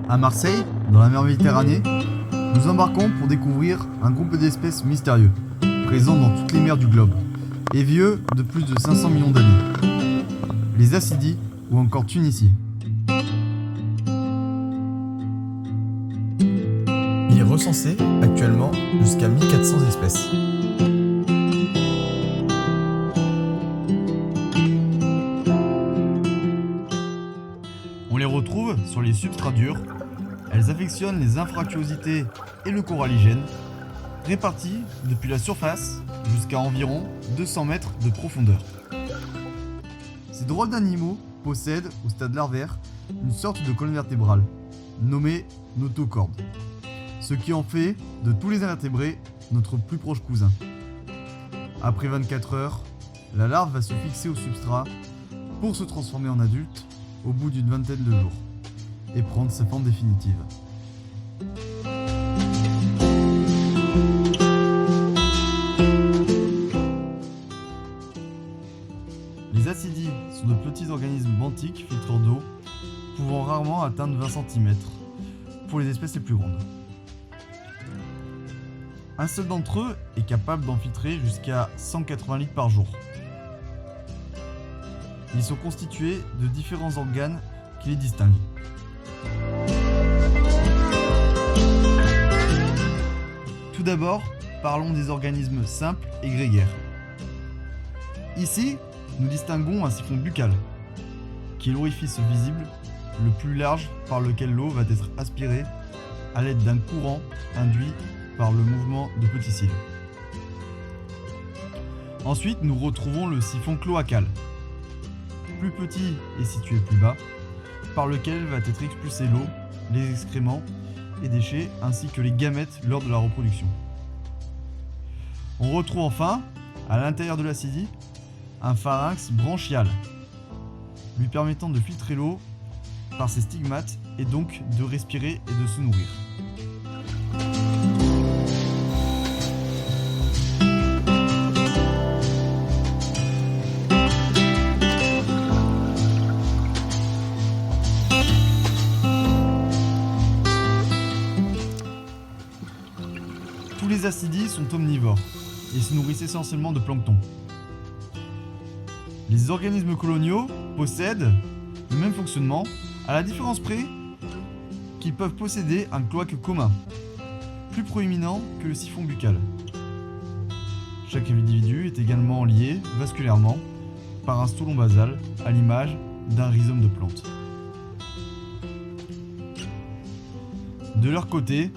À Marseille, dans la mer Méditerranée, nous embarquons pour découvrir un groupe d'espèces mystérieux, présents dans toutes les mers du globe, et vieux de plus de 500 millions d'années. Les Ascidies ou encore Tunisie. Il est recensé actuellement jusqu'à 1400 espèces. On les retrouve sur les substrats durs. Elles affectionnent les infractuosités et le coralligène, répartis depuis la surface jusqu'à environ 200 mètres de profondeur. Ces drôles d'animaux possèdent, au stade larvaire, une sorte de colonne vertébrale, nommée notocorde, ce qui en fait de tous les invertébrés notre plus proche cousin. Après 24 heures, la larve va se fixer au substrat pour se transformer en adulte au bout d'une vingtaine de jours et prendre sa forme définitive. Les ascidies sont de petits organismes benthiques filtreurs d'eau pouvant rarement atteindre 20 cm pour les espèces les plus grandes. Un seul d'entre eux est capable d'en filtrer jusqu'à 180 litres par jour. Ils sont constitués de différents organes qui les distinguent. Tout d'abord, parlons des organismes simples et grégaires. Ici, nous distinguons un siphon buccal, qui est l'orifice visible le plus large par lequel l'eau va être aspirée à l'aide d'un courant induit par le mouvement de petits cils. Ensuite, nous retrouvons le siphon cloacal, plus petit et situé plus bas, par lequel va être expulsée l'eau, les excréments et déchets ainsi que les gamètes lors de la reproduction. On retrouve enfin, à l'intérieur de l'ascidie, un pharynx branchial, lui permettant de filtrer l'eau par ses stigmates et donc de respirer et de se nourrir. Tous les ascidies sont omnivores et se nourrissent essentiellement de plancton. Les organismes coloniaux possèdent le même fonctionnement, à la différence près qu'ils peuvent posséder un cloaque commun, plus proéminent que le siphon buccal. Chaque individu est également lié vasculairement par un stolon basal, à l'image d'un rhizome de plante. De leur côté,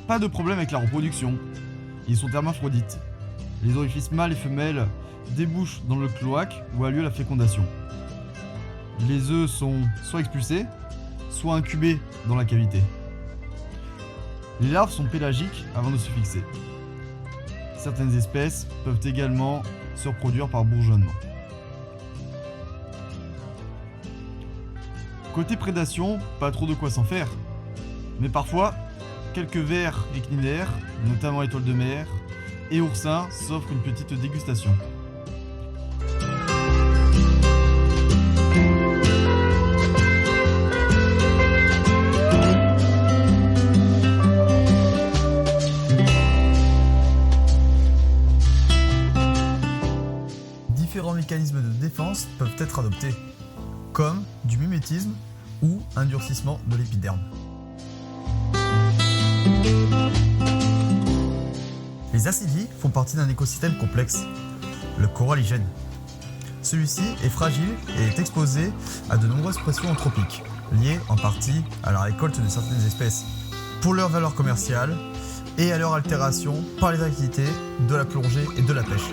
pas de problème avec la reproduction. Ils sont hermaphrodites. Les orifices mâles et femelles débouchent dans le cloaque où a lieu la fécondation. Les œufs sont soit expulsés, soit incubés dans la cavité. Les larves sont pélagiques avant de se fixer. Certaines espèces peuvent également se reproduire par bourgeonnement. Côté prédation, pas trop de quoi s'en faire, mais parfois, quelques vers échinidaires, notamment étoiles de mer, et oursins s'offrent une petite dégustation. Différents mécanismes de défense peuvent être adoptés, comme du mimétisme ou un durcissement de l'épiderme. Les ascidies font partie d'un écosystème complexe, le coralligène. Celui-ci est fragile et est exposé à de nombreuses pressions anthropiques, liées en partie à la récolte de certaines espèces, pour leur valeur commerciale et à leur altération par les activités de la plongée et de la pêche.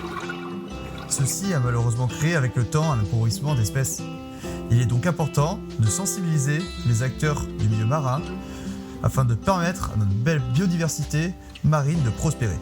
Ceci a malheureusement créé avec le temps un appauvrissement d'espèces. Il est donc important de sensibiliser les acteurs du milieu marin afin de permettre à notre belle biodiversité marine de prospérer.